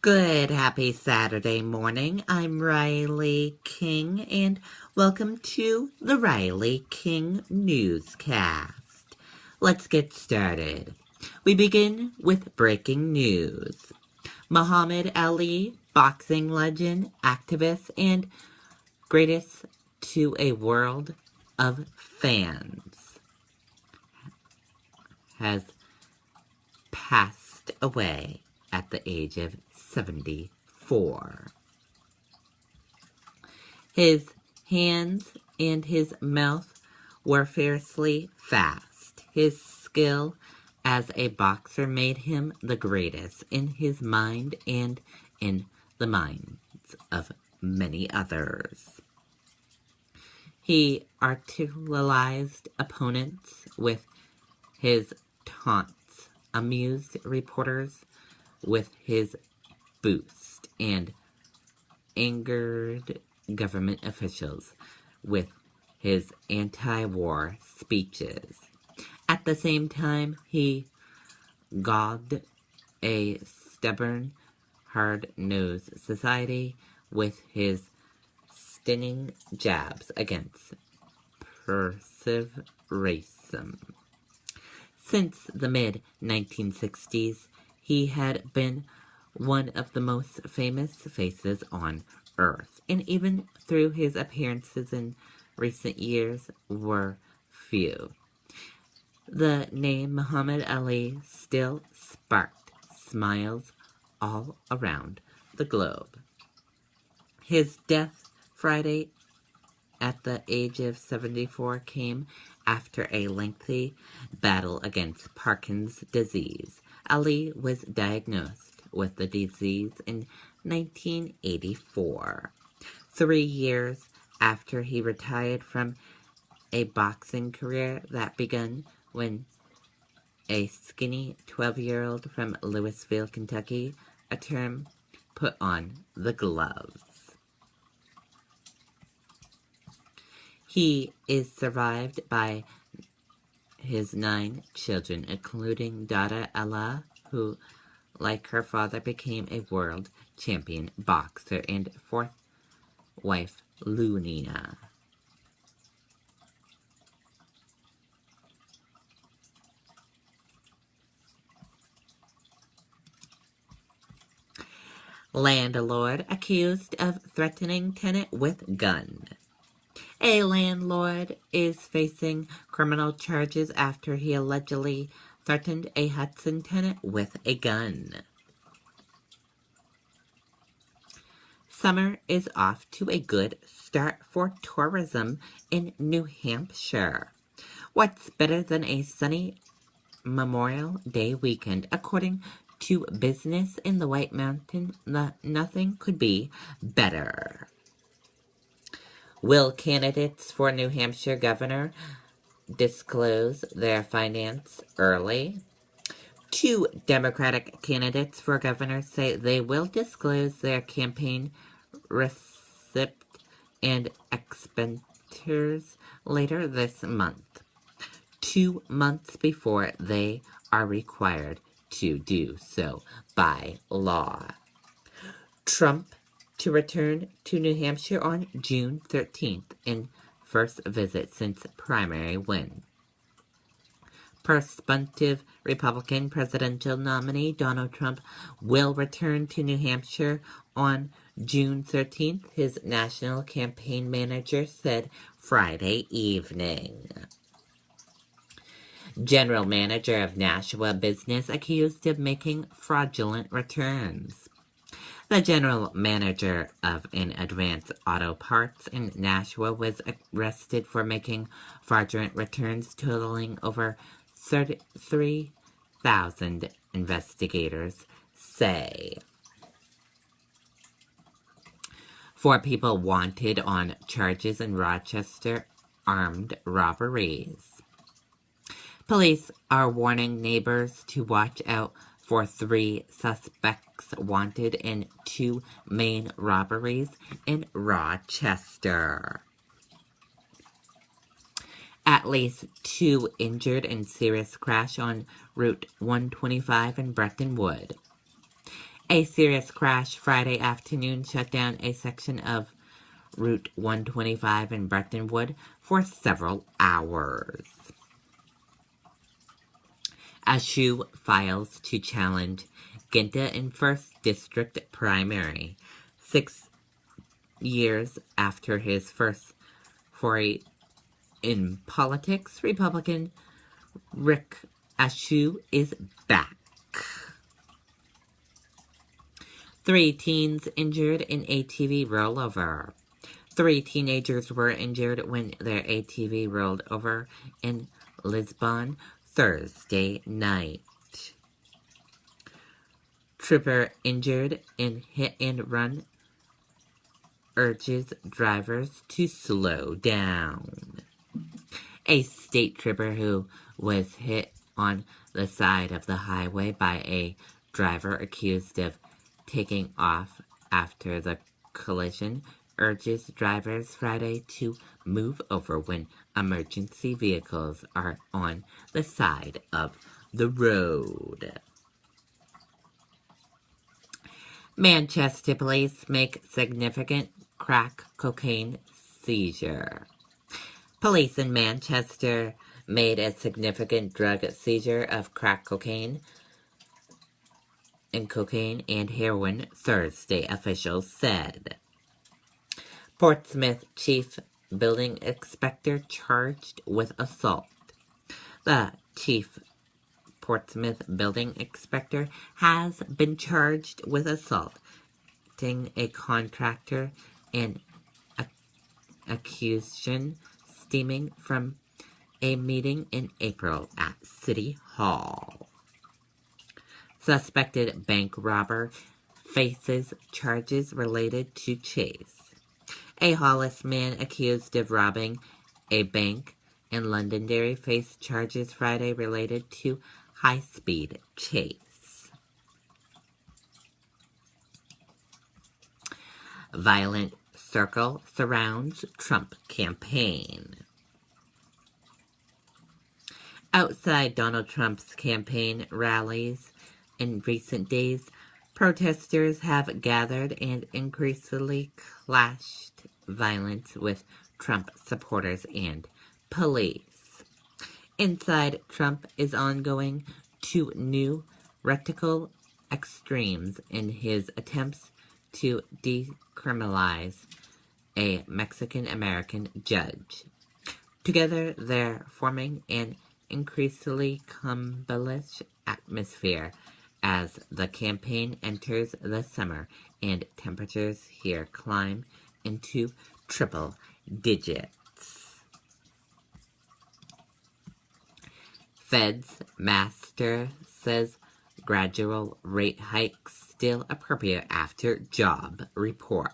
Good, happy Saturday morning. I'm Riley King, and welcome to the Riley King Newscast. Let's get started. We begin with breaking news. Muhammad Ali, boxing legend, activist, and greatest to a world of fans, has passed away at the age of 74. His hands and his mouth were fiercely fast. His skill as a boxer made him the greatest in his mind and in the minds of many others. He artillerized opponents with his taunts, amused reporters with his boost, and angered government officials with his anti-war speeches. At the same time, he galled a stubborn, hard-nosed society with his stinging jabs against progressive racism. Since the mid-1960s, he had been one of the most famous faces on Earth, and even through his appearances in recent years were few. The name Muhammad Ali still sparked smiles all around the globe. His death Friday at the age of 74 came after a lengthy battle against Parkinson's disease. Ali was diagnosed with the disease in 1984, 3 years after he retired from a boxing career that began when a skinny 12-year-old from Louisville, Kentucky, a term put on the gloves. He is survived by his 9 children, including daughter Ella, who, like her father, became a world champion boxer, and 4th wife, Lunina. Landlord accused of threatening tenant with gun. A landlord is facing criminal charges after he allegedly threatened a Hudson tenant with a gun. Summer is off to a good start for tourism in New Hampshire. What's better than a sunny Memorial Day weekend? According to Business in the White Mountain, nothing could be better. Will candidates for New Hampshire governor disclose their finance early? 2 Democratic candidates for governor say they will disclose their campaign receipt and expenditures later this month, 2 months before they are required to do so by law. Trump to return to New Hampshire on June 13th in first visit since primary win. Prospective Republican presidential nominee Donald Trump will return to New Hampshire on June 13th, his national campaign manager said Friday evening. General manager of Nashua business accused of making fraudulent returns. The general manager of an Advance Auto Parts in Nashua was arrested for making fraudulent returns totaling over 33,000, investigators say. 4 people wanted on charges in Rochester armed robberies. Police are warning neighbors to watch out for 3 suspects wanted in 2 main robberies in Rochester. At least 2 injured in serious crash on Route 125 in Breckenwood. A serious crash Friday afternoon shut down a section of Route 125 in Brettonwood for several hours. Ashu files to challenge Ginta in 1st District primary, 6 years after his first foray in politics. Republican Rick Ashu is back. 3 teens injured in ATV rollover. 3 teenagers were injured when their ATV rolled over in Lisbon Thursday night. Trooper injured in hit and run urges drivers to slow down. A state trooper who was hit on the side of the highway by a driver accused of taking off after the collision urges drivers Friday to move over when emergency vehicles are on the side of the road. Manchester police make significant crack cocaine seizure. Police in Manchester made a significant drug seizure of crack cocaine and heroin Thursday, officials said. Portsmouth chief building inspector charged with assault. The chief Portsmouth building inspector has been charged with assaulting a contractor, and accusation stemming from a meeting in April at City Hall. Suspected bank robber faces charges related to chase. A Hollis man accused of robbing a bank in Londonderry faced charges Friday related to high-speed chase. Violent circle surrounds Trump campaign. Outside Donald Trump's campaign rallies in recent days, protesters have gathered and increasingly clashed violence with Trump supporters and police. Inside Trump is ongoing to new radical extremes in his attempts to decriminalize a Mexican-American judge. Together, they're forming an increasingly cumbersome atmosphere as the campaign enters the summer and temperatures here climb into triple digits. Fed's master says gradual rate hikes still appropriate after job report.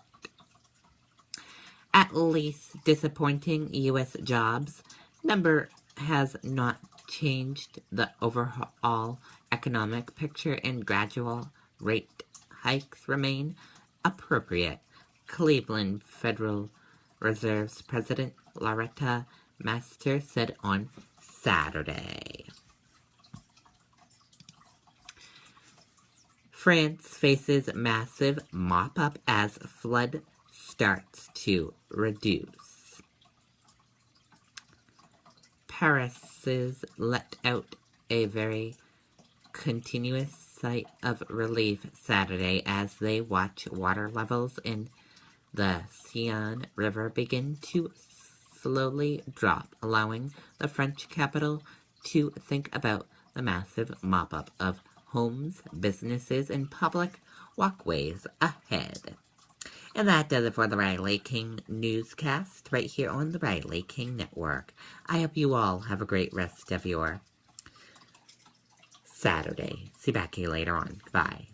At least disappointing U.S. jobs number has not changed the overall economic picture, and gradual rate hikes remain appropriate. Cleveland Federal Reserve's President Loretta Master said on Saturday. France faces massive mop-up as flood starts to reduce. Paris's let out a very continuous sigh of relief Saturday as they watch water levels in the Seine River begin to slowly drop, allowing the French capital to think about the massive mop-up of homes, businesses, and public walkways ahead. And that does it for the Riley King Newscast right here on the Riley King Network. I hope you all have a great rest of your Saturday. See you back here later on. Bye.